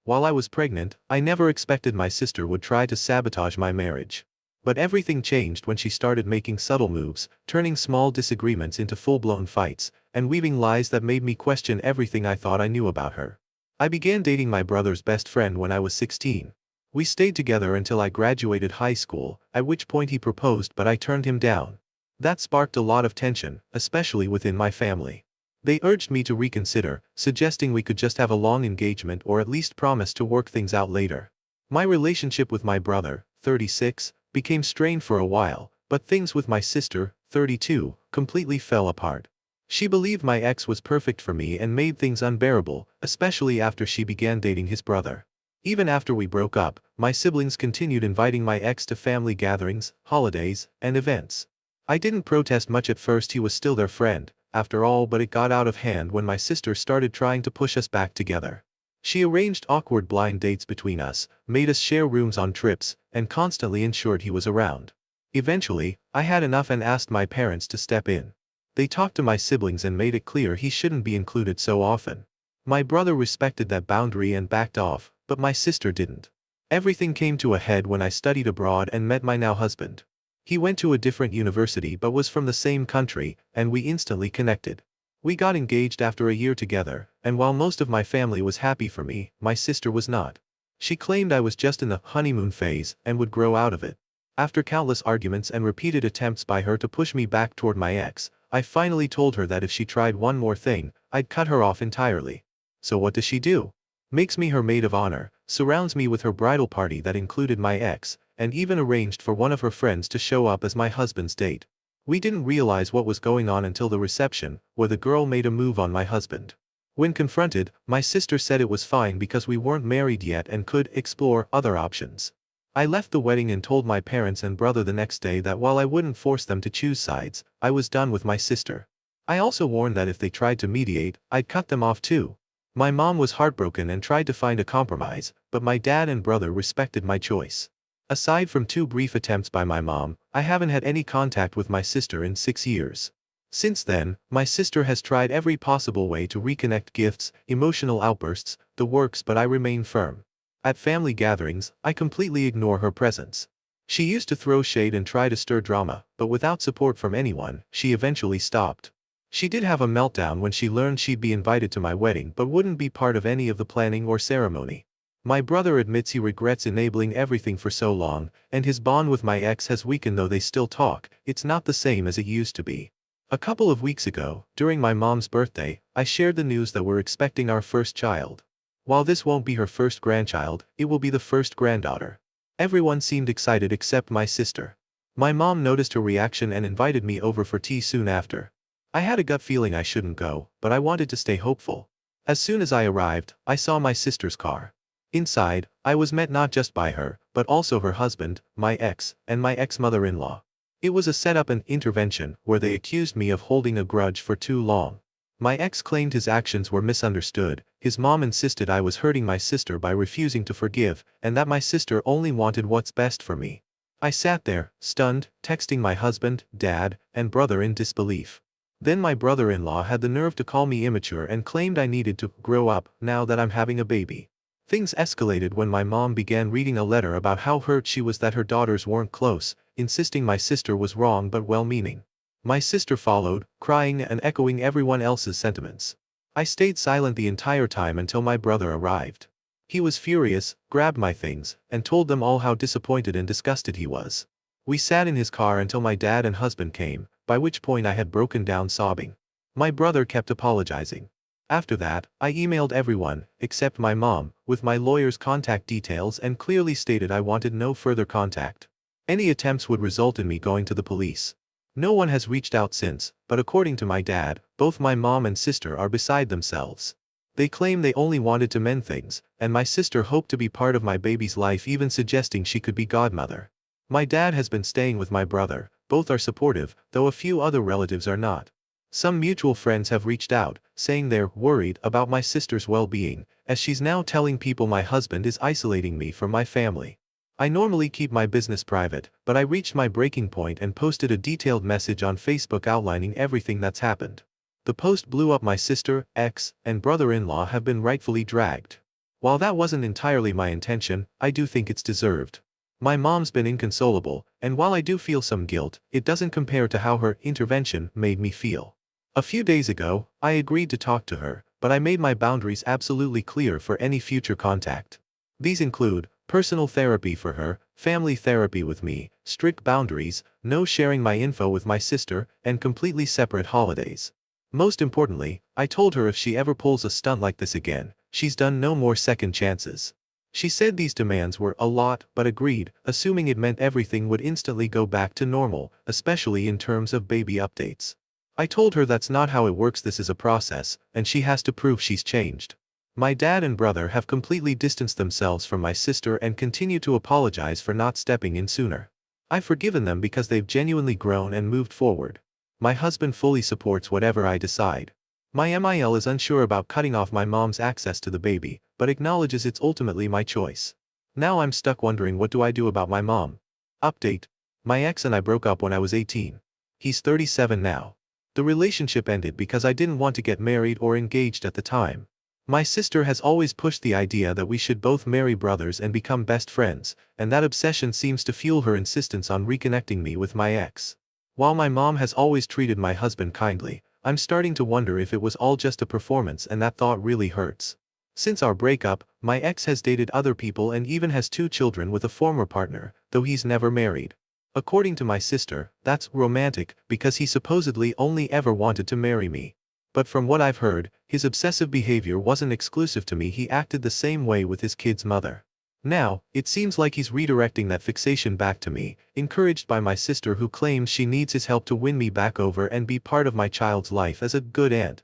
While I was pregnant, I never expected my sister would try to sabotage my marriage. But everything changed when she started making subtle moves, turning small disagreements into full-blown fights, and weaving lies that made me question everything I thought I knew about her. I began dating my brother's best friend when I was 16. We stayed together until I graduated high school, at which point he proposed but I turned him down. That sparked a lot of tension, especially within my family. They urged me to reconsider, suggesting we could just have a long engagement or at least promise to work things out later. My relationship with my brother, 36, became strained for a while, but things with my sister, 32, completely fell apart. She believed my ex was perfect for me and made things unbearable, especially after she began dating his brother. Even after we broke up, my siblings continued inviting my ex to family gatherings, holidays, and events. I didn't protest much at first. He was still their friend, after all, but it got out of hand when my sister started trying to push us back together. She arranged awkward blind dates between us, made us share rooms on trips, and constantly ensured he was around. Eventually, I had enough and asked my parents to step in. They talked to my siblings and made it clear he shouldn't be included so often. My brother respected that boundary and backed off, but my sister didn't. Everything came to a head when I studied abroad and met my now husband. He went to a different university but was from the same country, and we instantly connected. We got engaged after a year together, and while most of my family was happy for me, my sister was not. She claimed I was just in the honeymoon phase and would grow out of it. After countless arguments and repeated attempts by her to push me back toward my ex, I finally told her that if she tried one more thing, I'd cut her off entirely. So what does she do? Makes me her maid of honor, surrounds me with her bridal party that included my ex, and even arranged for one of her friends to show up as my husband's date. We didn't realize what was going on until the reception, where the girl made a move on my husband. When confronted, my sister said it was fine because we weren't married yet and could explore other options. I left the wedding and told my parents and brother the next day that while I wouldn't force them to choose sides, I was done with my sister. I also warned that if they tried to mediate, I'd cut them off too. My mom was heartbroken and tried to find a compromise, but my dad and brother respected my choice. Aside from 2 brief attempts by my mom, I haven't had any contact with my sister in 6 years. Since then, my sister has tried every possible way to reconnect, gifts, emotional outbursts, the works, but I remain firm. At family gatherings, I completely ignore her presence. She used to throw shade and try to stir drama, but without support from anyone, she eventually stopped. She did have a meltdown when she learned she'd be invited to my wedding but wouldn't be part of any of the planning or ceremony. My brother admits he regrets enabling everything for so long, and his bond with my ex has weakened. Though they still talk, it's not the same as it used to be. A couple of weeks ago, during my mom's birthday, I shared the news that we're expecting our first child. While this won't be her first grandchild, it will be the first granddaughter. Everyone seemed excited except my sister. My mom noticed her reaction and invited me over for tea soon after. I had a gut feeling I shouldn't go, but I wanted to stay hopeful. As soon as I arrived, I saw my sister's car. Inside, I was met not just by her, but also her husband, my ex, and my ex-mother-in-law. It was a setup and intervention where they accused me of holding a grudge for too long. My ex claimed his actions were misunderstood, his mom insisted I was hurting my sister by refusing to forgive, and that my sister only wanted what's best for me. I sat there, stunned, texting my husband, dad, and brother in disbelief. Then my brother-in-law had the nerve to call me immature and claimed I needed to grow up now that I'm having a baby. Things escalated when my mom began reading a letter about how hurt she was that her daughters weren't close, insisting my sister was wrong but well-meaning. My sister followed, crying and echoing everyone else's sentiments. I stayed silent the entire time until my brother arrived. He was furious, grabbed my things, and told them all how disappointed and disgusted he was. We sat in his car until my dad and husband came, by which point I had broken down sobbing. My brother kept apologizing. After that, I emailed everyone, except my mom, with my lawyer's contact details and clearly stated I wanted no further contact. Any attempts would result in me going to the police. No one has reached out since, but according to my dad, both my mom and sister are beside themselves. They claim they only wanted to mend things, and my sister hoped to be part of my baby's life, even suggesting she could be godmother. My dad has been staying with my brother, both are supportive, though a few other relatives are not. Some mutual friends have reached out, saying they're worried about my sister's well-being, as she's now telling people my husband is isolating me from my family. I normally keep my business private, but I reached my breaking point and posted a detailed message on Facebook outlining everything that's happened. The post blew up. My sister, ex, and brother-in-law have been rightfully dragged. While that wasn't entirely my intention, I do think it's deserved. My mom's been inconsolable, and while I do feel some guilt, it doesn't compare to how her intervention made me feel. A few days ago, I agreed to talk to her, but I made my boundaries absolutely clear for any future contact. These include personal therapy for her, family therapy with me, strict boundaries, no sharing my info with my sister, and completely separate holidays. Most importantly, I told her if she ever pulls a stunt like this again, she's done no more second chances. She said these demands were a lot, but agreed, assuming it meant everything would instantly go back to normal, especially in terms of baby updates. I told her that's not how it works, this is a process, and she has to prove she's changed. My dad and brother have completely distanced themselves from my sister and continue to apologize for not stepping in sooner. I've forgiven them because they've genuinely grown and moved forward. My husband fully supports whatever I decide. My MIL is unsure about cutting off my mom's access to the baby, but acknowledges it's ultimately my choice. Now I'm stuck wondering, what do I do about my mom? Update. My ex and I broke up when I was 18. He's 37 now. The relationship ended because I didn't want to get married or engaged at the time. My sister has always pushed the idea that we should both marry brothers and become best friends, and that obsession seems to fuel her insistence on reconnecting me with my ex. While my mom has always treated my husband kindly, I'm starting to wonder if it was all just a performance, and that thought really hurts. Since our breakup, my ex has dated other people and even has 2 children with a former partner, though he's never married. According to my sister, that's romantic because he supposedly only ever wanted to marry me. But from what I've heard, his obsessive behavior wasn't exclusive to me, he acted the same way with his kid's mother. Now, it seems like he's redirecting that fixation back to me, encouraged by my sister who claims she needs his help to win me back over and be part of my child's life as a good aunt.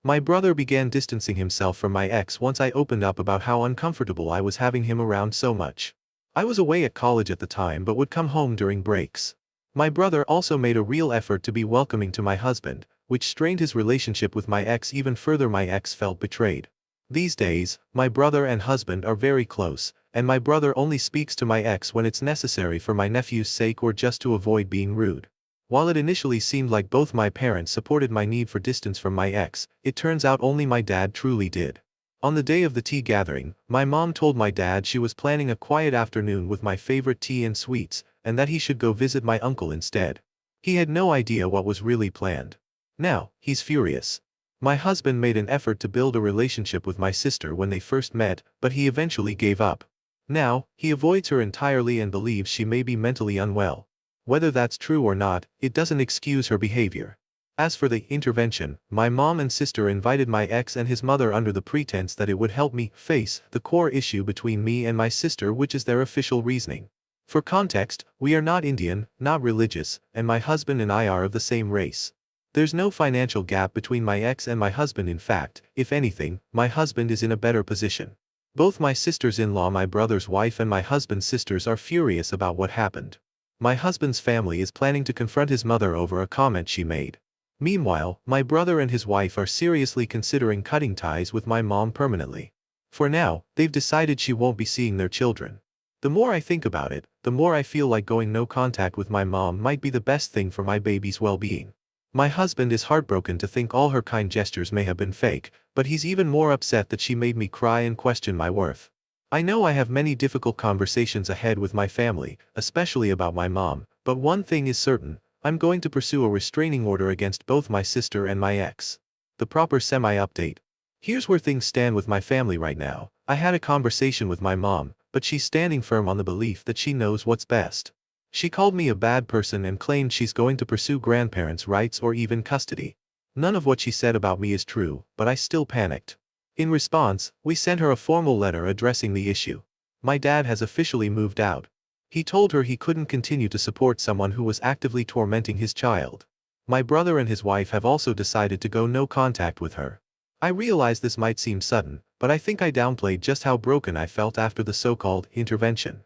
My brother began distancing himself from my ex once I opened up about how uncomfortable I was having him around so much. I was away at college at the time but would come home during breaks. My brother also made a real effort to be welcoming to my husband, which strained his relationship with my ex even further. My ex felt betrayed. These days, my brother and husband are very close, and my brother only speaks to my ex when it's necessary for my nephew's sake or just to avoid being rude. While it initially seemed like both my parents supported my need for distance from my ex, it turns out only my dad truly did. On the day of the tea gathering, my mom told my dad she was planning a quiet afternoon with my favorite tea and sweets, and that he should go visit my uncle instead. He had no idea what was really planned. Now, he's furious. My husband made an effort to build a relationship with my sister when they first met, but he eventually gave up. Now, he avoids her entirely and believes she may be mentally unwell. Whether that's true or not, it doesn't excuse her behavior. As for the intervention, my mom and sister invited my ex and his mother under the pretense that it would help me face the core issue between me and my sister, which is their official reasoning. For context, we are not Indian, not religious, and my husband and I are of the same race. There's no financial gap between my ex and my husband. In fact, if anything, my husband is in a better position. Both my sisters-in-law, my brother's wife, and my husband's sisters are furious about what happened. My husband's family is planning to confront his mother over a comment she made. Meanwhile, my brother and his wife are seriously considering cutting ties with my mom permanently. For now, they've decided she won't be seeing their children. The more I think about it, the more I feel like going no contact with my mom might be the best thing for my baby's well-being. My husband is heartbroken to think all her kind gestures may have been fake, but he's even more upset that she made me cry and question my worth. I know I have many difficult conversations ahead with my family, especially about my mom, but one thing is certain, I'm going to pursue a restraining order against both my sister and my ex. The proper semi-update. Here's where things stand with my family right now. I had a conversation with my mom, but she's standing firm on the belief that she knows what's best. She called me a bad person and claimed she's going to pursue grandparents' rights or even custody. None of what she said about me is true, but I still panicked. In response, we sent her a formal letter addressing the issue. My dad has officially moved out. He told her he couldn't continue to support someone who was actively tormenting his child. My brother and his wife have also decided to go no contact with her. I realize this might seem sudden, but I think I downplayed just how broken I felt after the so-called intervention.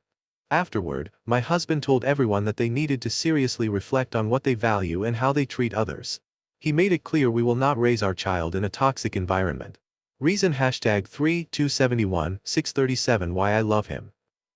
Afterward, my husband told everyone that they needed to seriously reflect on what they value and how they treat others. He made it clear we will not raise our child in a toxic environment. Reason #3271637 Why I love him.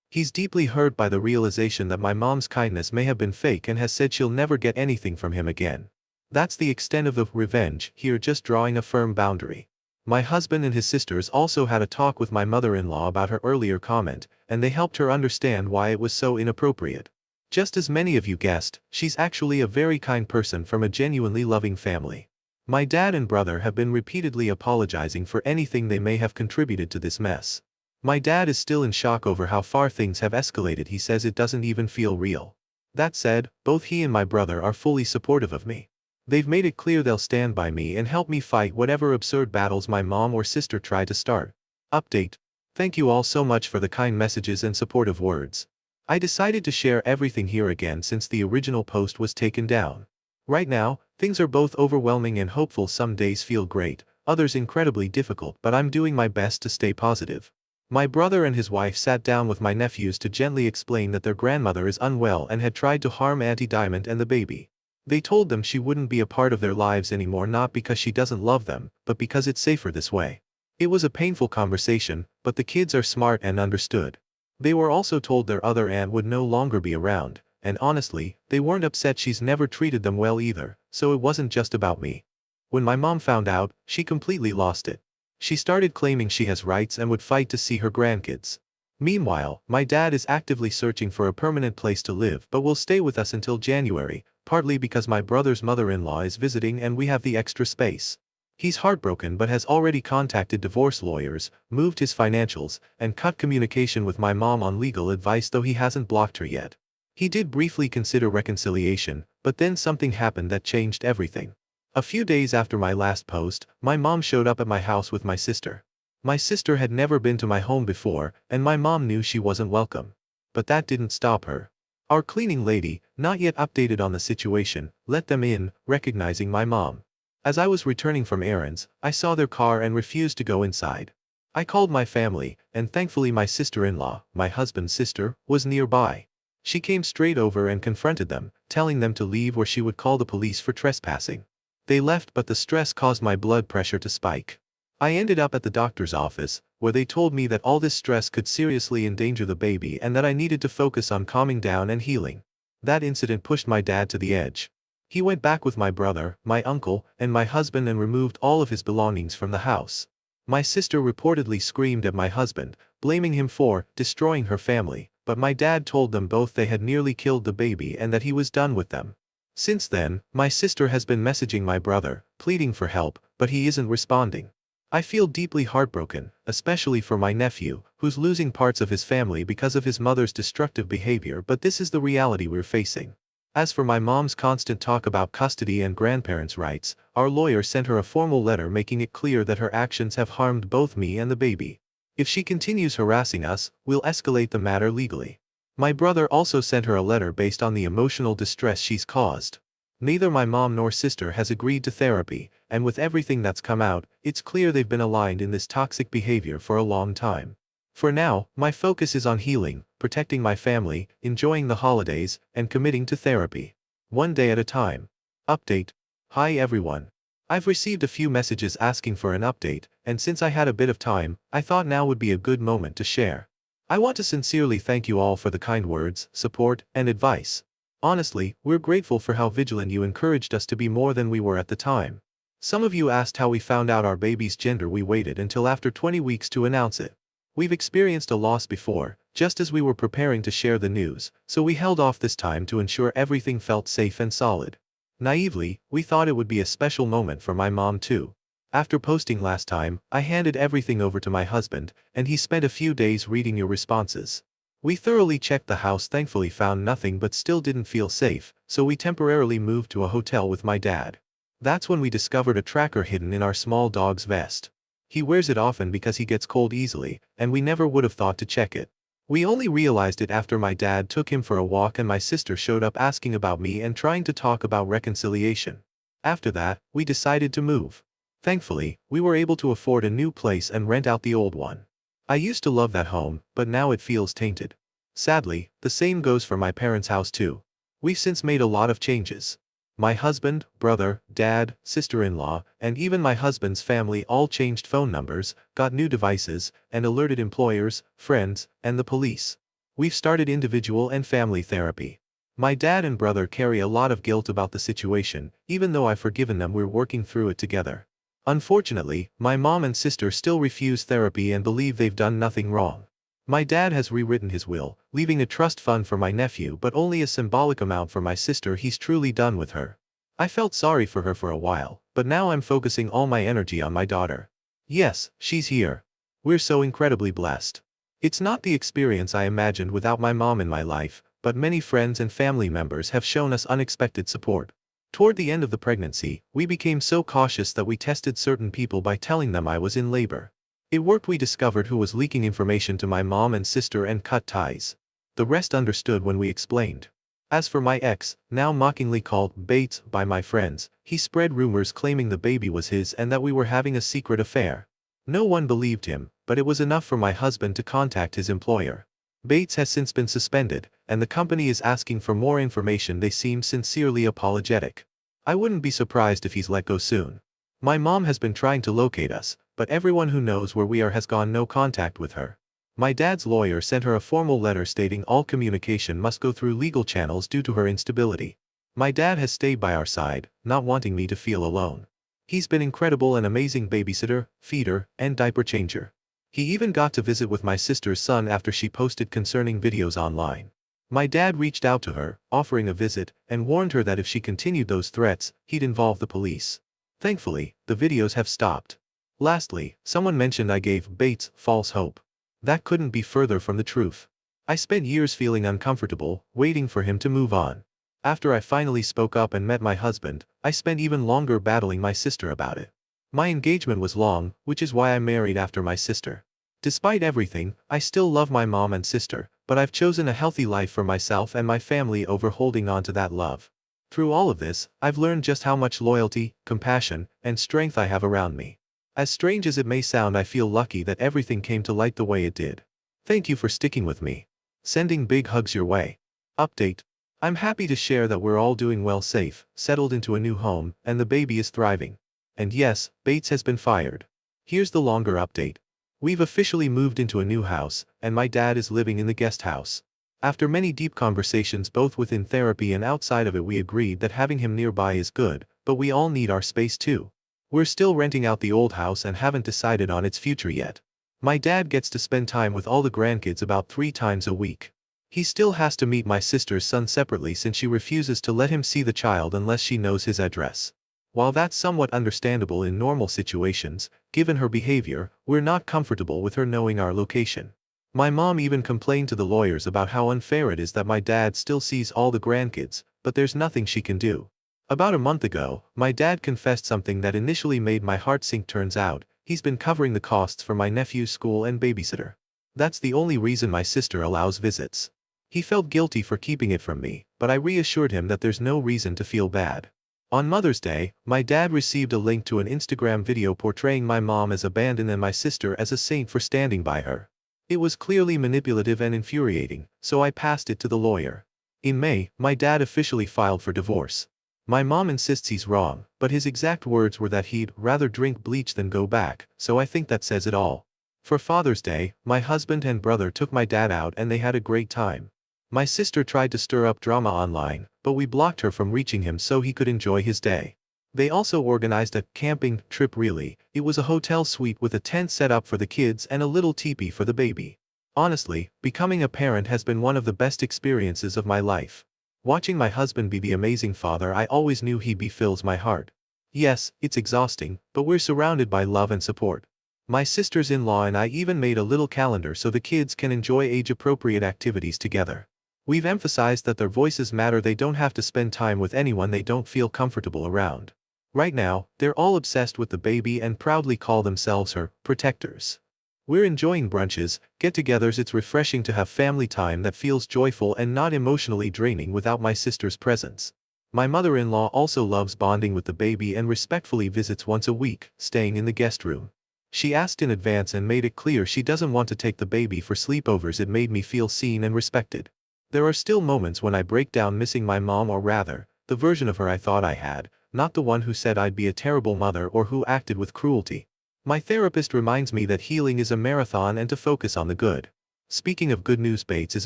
He's deeply hurt by the realization that my mom's kindness may have been fake and has said she'll never get anything from him again. That's the extent of the revenge here, just drawing a firm boundary. My husband and his sisters also had a talk with my mother-in-law about her earlier comment, and they helped her understand why it was so inappropriate. Just as many of you guessed, she's actually a very kind person from a genuinely loving family. My dad and brother have been repeatedly apologizing for anything they may have contributed to this mess. My dad is still in shock over how far things have escalated. He says it doesn't even feel real. That said, both he and my brother are fully supportive of me. They've made it clear they'll stand by me and help me fight whatever absurd battles my mom or sister try to start. Update. Thank you all so much for the kind messages and supportive words. I decided to share everything here again since the original post was taken down. Right now, things are both overwhelming and hopeful. Some days feel great, others incredibly difficult, but I'm doing my best to stay positive. My brother and his wife sat down with my nephews to gently explain that their grandmother is unwell and had tried to harm Auntie Diamond and the baby. They told them she wouldn't be a part of their lives anymore, not because she doesn't love them, but because it's safer this way. It was a painful conversation, but the kids are smart and understood. They were also told their other aunt would no longer be around, and honestly, they weren't upset. She's never treated them well either, so it wasn't just about me. When my mom found out, she completely lost it. She started claiming she has rights and would fight to see her grandkids. Meanwhile, my dad is actively searching for a permanent place to live but will stay with us until January, partly because my brother's mother-in-law is visiting and we have the extra space. He's heartbroken but has already contacted divorce lawyers, moved his financials, and cut communication with my mom on legal advice, though he hasn't blocked her yet. He did briefly consider reconciliation, but then something happened that changed everything. A few days after my last post, my mom showed up at my house with my sister. My sister had never been to my home before, and my mom knew she wasn't welcome. But that didn't stop her. Our cleaning lady, not yet updated on the situation, let them in, recognizing my mom. As I was returning from errands, I saw their car and refused to go inside. I called my family, and thankfully my sister-in-law, my husband's sister, was nearby. She came straight over and confronted them, telling them to leave or she would call the police for trespassing. They left, but the stress caused my blood pressure to spike. I ended up at the doctor's office, where they told me that all this stress could seriously endanger the baby and that I needed to focus on calming down and healing. That incident pushed my dad to the edge. He went back with my brother, my uncle, and my husband and removed all of his belongings from the house. My sister reportedly screamed at my husband, blaming him for destroying her family, but my dad told them both they had nearly killed the baby and that he was done with them. Since then, my sister has been messaging my brother, pleading for help, but he isn't responding. I feel deeply heartbroken, especially for my nephew, who's losing parts of his family because of his mother's destructive behavior, but this is the reality we're facing. As for my mom's constant talk about custody and grandparents' rights, our lawyer sent her a formal letter making it clear that her actions have harmed both me and the baby. If she continues harassing us, we'll escalate the matter legally. My brother also sent her a letter based on the emotional distress she's caused. Neither my mom nor sister has agreed to therapy, and with everything that's come out, it's clear they've been aligned in this toxic behavior for a long time. For now, my focus is on healing, protecting my family, enjoying the holidays, and committing to therapy. One day at a time. Update. Hi everyone. I've received a few messages asking for an update, and since I had a bit of time, I thought now would be a good moment to share. I want to sincerely thank you all for the kind words, support, and advice. Honestly, we're grateful for how vigilant you encouraged us to be more than we were at the time. Some of you asked how we found out our baby's gender. We waited until after 20 weeks to announce it. We've experienced a loss before, just as we were preparing to share the news, so we held off this time to ensure everything felt safe and solid. Naively, we thought it would be a special moment for my mom too. After posting last time, I handed everything over to my husband, and he spent a few days reading your responses. We thoroughly checked the house, thankfully found nothing, but still didn't feel safe, so we temporarily moved to a hotel with my dad. That's when we discovered a tracker hidden in our small dog's vest. He wears it often because he gets cold easily, and we never would have thought to check it. We only realized it after my dad took him for a walk and my sister showed up asking about me and trying to talk about reconciliation. After that, we decided to move. Thankfully, we were able to afford a new place and rent out the old one. I used to love that home, but now it feels tainted. Sadly, the same goes for my parents' house too. We've since made a lot of changes. My husband, brother, dad, sister-in-law, and even my husband's family all changed phone numbers, got new devices, and alerted employers, friends, and the police. We've started individual and family therapy. My dad and brother carry a lot of guilt about the situation, even though I've forgiven them. We're working through it together. Unfortunately, my mom and sister still refuse therapy and believe they've done nothing wrong. My dad has rewritten his will, leaving a trust fund for my nephew but only a symbolic amount for my sister. He's truly done with her. I felt sorry for her for a while, but now I'm focusing all my energy on my daughter. Yes, she's here. We're so incredibly blessed. It's not the experience I imagined without my mom in my life, but many friends and family members have shown us unexpected support. Toward the end of the pregnancy, we became so cautious that we tested certain people by telling them I was in labor. It worked. We discovered who was leaking information to my mom and sister and cut ties. The rest understood when we explained. As for my ex, now mockingly called Bates by my friends, he spread rumors claiming the baby was his and that we were having a secret affair. No one believed him, but it was enough for my husband to contact his employer. Bates has since been suspended, and the company is asking for more information. They seem sincerely apologetic. I wouldn't be surprised if he's let go soon. My mom has been trying to locate us, but everyone who knows where we are has gone no contact with her. My dad's lawyer sent her a formal letter stating all communication must go through legal channels due to her instability. My dad has stayed by our side, not wanting me to feel alone. He's been incredible, an amazing babysitter, feeder, and diaper changer. He even got to visit with my sister's son after she posted concerning videos online. My dad reached out to her, offering a visit, and warned her that if she continued those threats, he'd involve the police. Thankfully, the videos have stopped. Lastly, someone mentioned I gave Bates false hope. That couldn't be further from the truth. I spent years feeling uncomfortable, waiting for him to move on. After I finally spoke up and met my husband, I spent even longer battling my sister about it. My engagement was long, which is why I married after my sister. Despite everything, I still love my mom and sister, but I've chosen a healthy life for myself and my family over holding on to that love. Through all of this, I've learned just how much loyalty, compassion, and strength I have around me. As strange as it may sound, I feel lucky that everything came to light the way it did. Thank you for sticking with me. Sending big hugs your way. Update. I'm happy to share that we're all doing well, safe, settled into a new home, and the baby is thriving. And yes, Bates has been fired. Here's the longer update. We've officially moved into a new house, and my dad is living in the guest house. After many deep conversations both within therapy and outside of it, we agreed that having him nearby is good, but we all need our space too. We're still renting out the old house and haven't decided on its future yet. My dad gets to spend time with all the grandkids about 3 times a week. He still has to meet my sister's son separately since she refuses to let him see the child unless she knows his address. While that's somewhat understandable in normal situations, given her behavior, we're not comfortable with her knowing our location. My mom even complained to the lawyers about how unfair it is that my dad still sees all the grandkids, but there's nothing she can do. About a month ago, my dad confessed something that initially made my heart sink. Turns out, he's been covering the costs for my nephew's school and babysitter. That's the only reason my sister allows visits. He felt guilty for keeping it from me, but I reassured him that there's no reason to feel bad. On Mother's Day, my dad received a link to an Instagram video portraying my mom as abandoned and my sister as a saint for standing by her. It was clearly manipulative and infuriating, so I passed it to the lawyer. In May, my dad officially filed for divorce. My mom insists he's wrong, but his exact words were that he'd rather drink bleach than go back, so I think that says it all. For Father's Day, my husband and brother took my dad out and they had a great time. My sister tried to stir up drama online, but we blocked her from reaching him so he could enjoy his day. They also organized a camping trip. Really, it was a hotel suite with a tent set up for the kids and a little teepee for the baby. Honestly, becoming a parent has been one of the best experiences of my life. Watching my husband be the amazing father I always knew he'd be fills my heart. Yes, it's exhausting, but we're surrounded by love and support. My sisters-in-law and I even made a little calendar so the kids can enjoy age-appropriate activities together. We've emphasized that their voices matter. They don't have to spend time with anyone they don't feel comfortable around. Right now, they're all obsessed with the baby and proudly call themselves her protectors. We're enjoying brunches, get-togethers. It's refreshing to have family time that feels joyful and not emotionally draining without my sister's presence. My mother-in-law also loves bonding with the baby and respectfully visits once a week, staying in the guest room. She asked in advance and made it clear she doesn't want to take the baby for sleepovers. It made me feel seen and respected. There are still moments when I break down missing my mom, or rather, the version of her I thought I had, not the one who said I'd be a terrible mother or who acted with cruelty. My therapist reminds me that healing is a marathon and to focus on the good. Speaking of good news, Bates is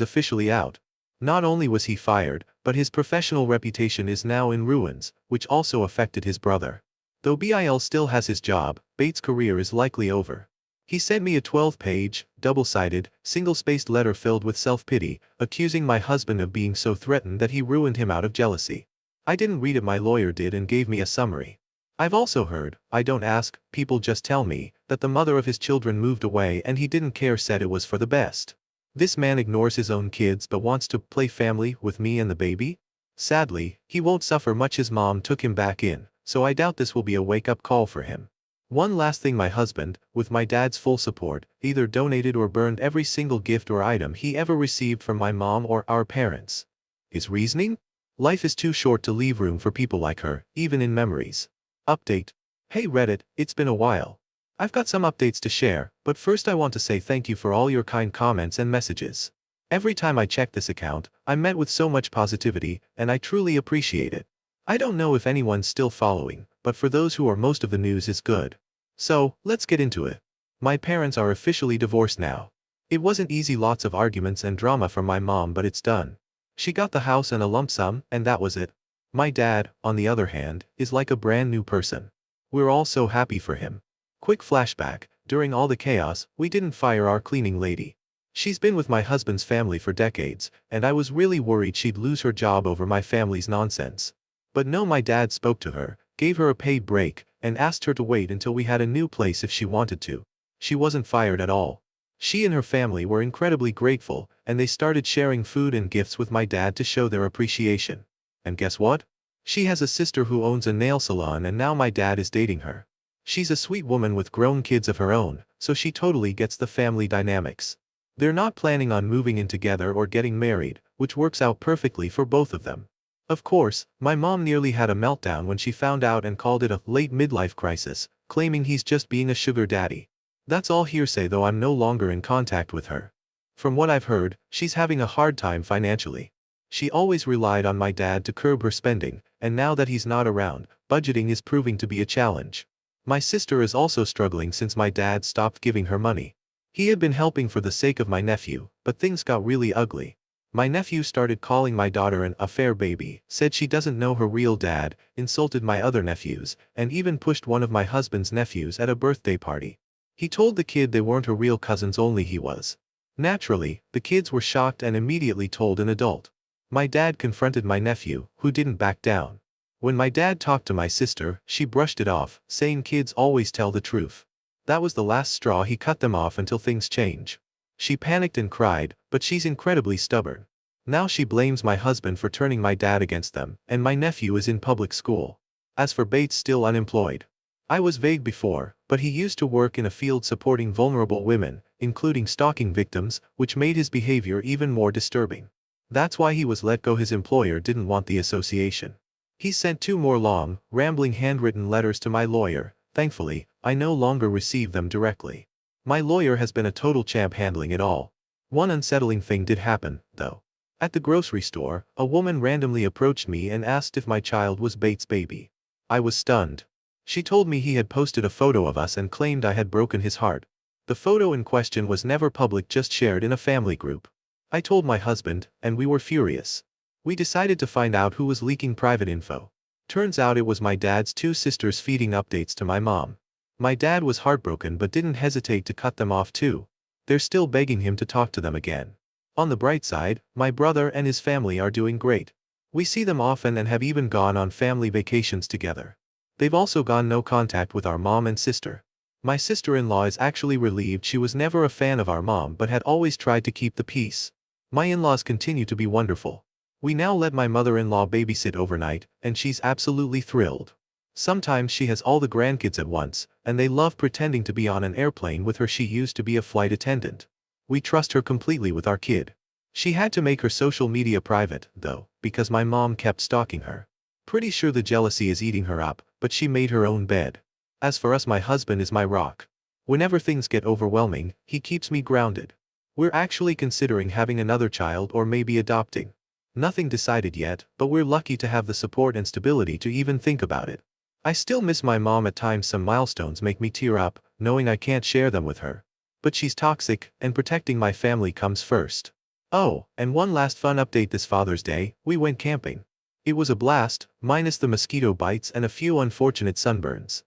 officially out. Not only was he fired, but his professional reputation is now in ruins, which also affected his brother. Though Bill still has his job, Bates' career is likely over. He sent me a 12-page, double-sided, single-spaced letter filled with self-pity, accusing my husband of being so threatened that he ruined him out of jealousy. I didn't read it, my lawyer did, and gave me a summary. I've also heard, I don't ask, people just tell me, that the mother of his children moved away and he didn't care, said it was for the best. This man ignores his own kids but wants to play family with me and the baby? Sadly, he won't suffer much. His mom took him back in, so I doubt this will be a wake-up call for him. One last thing, my husband, with my dad's full support, either donated or burned every single gift or item he ever received from my mom or our parents. His reasoning? Life is too short to leave room for people like her, even in memories. Update. Hey Reddit, it's been a while. I've got some updates to share, but first I want to say thank you for all your kind comments and messages. Every time I check this account, I'm met with so much positivity, and I truly appreciate it. I don't know if anyone's still following, but for those who are, most of the news is good. So, let's get into it. My parents are officially divorced now. It wasn't easy, lots of arguments and drama from my mom, but it's done. She got the house and a lump sum, and that was it. My dad, on the other hand, is like a brand new person. We're all so happy for him. Quick flashback, during all the chaos, we didn't fire our cleaning lady. She's been with my husband's family for decades, and I was really worried she'd lose her job over my family's nonsense. But no, my dad spoke to her, gave her a paid break, and asked her to wait until we had a new place if she wanted to. She wasn't fired at all. She and her family were incredibly grateful, and they started sharing food and gifts with my dad to show their appreciation. And guess what? She has a sister who owns a nail salon, and now my dad is dating her. She's a sweet woman with grown kids of her own, so she totally gets the family dynamics. They're not planning on moving in together or getting married, which works out perfectly for both of them. Of course, my mom nearly had a meltdown when she found out and called it a late midlife crisis, claiming he's just being a sugar daddy. That's all hearsay, though I'm no longer in contact with her. From what I've heard, she's having a hard time financially. She always relied on my dad to curb her spending, and now that he's not around, budgeting is proving to be a challenge. My sister is also struggling since my dad stopped giving her money. He had been helping for the sake of my nephew, but things got really ugly. My nephew started calling my daughter an affair baby, said she doesn't know her real dad, insulted my other nephews, and even pushed one of my husband's nephews at a birthday party. He told the kid they weren't her real cousins, only he was. Naturally, the kids were shocked and immediately told an adult. My dad confronted my nephew, who didn't back down. When my dad talked to my sister, she brushed it off, saying kids always tell the truth. That was the last straw. He cut them off until things change. She panicked and cried, but she's incredibly stubborn. Now she blames my husband for turning my dad against them, and my nephew is in public school. As for Bates, still unemployed. I was vague before, but he used to work in a field supporting vulnerable women, including stalking victims, which made his behavior even more disturbing. That's why he was let go. His employer didn't want the association. He sent 2 more long, rambling handwritten letters to my lawyer. Thankfully, I no longer receive them directly. My lawyer has been a total champ handling it all. One unsettling thing did happen, though. At the grocery store, a woman randomly approached me and asked if my child was Bates' baby. I was stunned. She told me he had posted a photo of us and claimed I had broken his heart. The photo in question was never public, just shared in a family group. I told my husband, and we were furious. We decided to find out who was leaking private info. Turns out it was my dad's 2 sisters feeding updates to my mom. My dad was heartbroken but didn't hesitate to cut them off too. They're still begging him to talk to them again. On the bright side, my brother and his family are doing great. We see them often and have even gone on family vacations together. They've also gone no contact with our mom and sister. My sister-in-law is actually relieved. She was never a fan of our mom but had always tried to keep the peace. My in-laws continue to be wonderful. We now let my mother-in-law babysit overnight, and she's absolutely thrilled. Sometimes she has all the grandkids at once, and they love pretending to be on an airplane with her. She used to be a flight attendant. We trust her completely with our kid. She had to make her social media private, though, because my mom kept stalking her. Pretty sure the jealousy is eating her up, but she made her own bed. As for us, my husband is my rock. Whenever things get overwhelming, he keeps me grounded. We're actually considering having another child or maybe adopting. Nothing decided yet, but we're lucky to have the support and stability to even think about it. I still miss my mom at times. Some milestones make me tear up, knowing I can't share them with her. But she's toxic, and protecting my family comes first. Oh, and one last fun update: this Father's Day, we went camping. It was a blast, minus the mosquito bites and a few unfortunate sunburns.